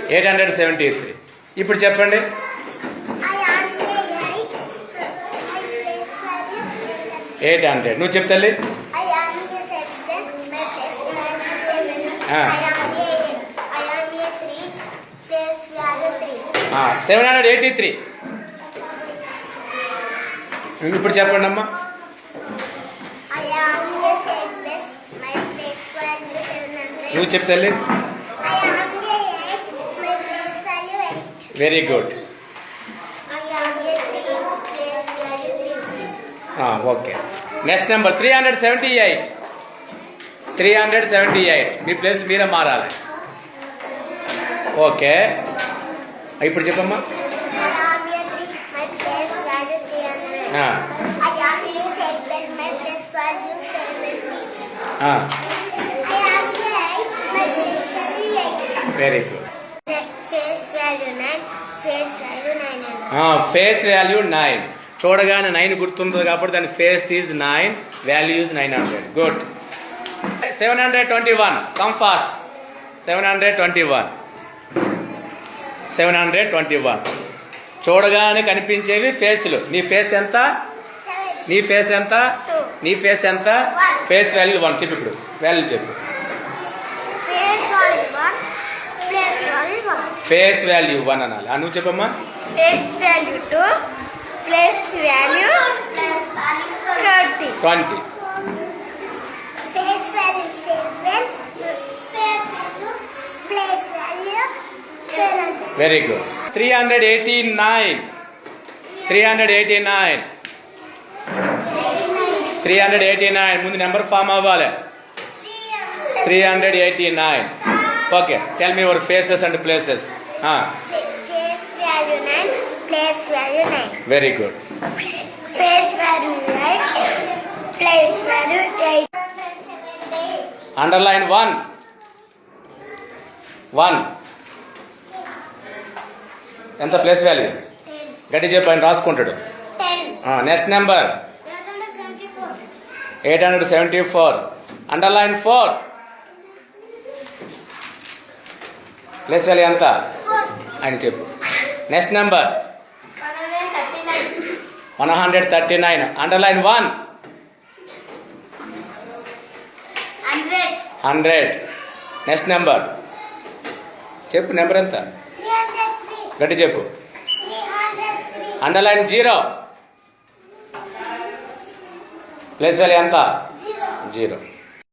873. ఇప్పుడు చెప్పండి. 800. నువ్వు చెప్తాలి. 783. ఇప్పుడు చెప్పండి అమ్మా. 700. నువ్వు చెప్తాలి. Very good. Okay. Next number 378. 378. మీ ప్లేస్ మీరే మారాలి. ఓకే. ఇప్పుడు చెప్పమ్మా. 8. Very good. Face value 9. చూడగానే 9 గుర్తుంటుంది కాబట్టి దాని face is 9, value is 900. Good. 721. Come fast. 721. 721. చూడగానే కనిపించేవి ఫేస్లు. నీ ఫేస్ ఎంత? నీ ఫేస్ ఎంత? నీ ఫేస్ ఎంత? Face value 1. చెప్పు. ఇప్పుడు వాల్యూ చెప్పు. ఫేస్ వాల్యూ 1 అనాలి. నువ్వు చెప్పమ్మా. Face value 2, place value 20. Face value 7, place value 700. Very good. 389. 389. 389. ముందు నెంబర్ ఫామ్ అవ్వాలి. 389. Okay. Tell me your faces and places. Face value 9, place value 9. Very good. Face value 8, place value 8. Underline 1. 1 ఎంత place value? గట్టి చెప్పని రాసుకుంటాడు. 10. Next number 874. Underline 4. Place value ఎంత? 4. అని చెప్పు. Next number 139. Underline 1. 100. Next number చెప్పు. Number ఎంత? 303. గట్టి చెప్పు. 303. అండర్లైన్ 0. ప్లేస్ వాల్యూ ఎంత? 0. 0.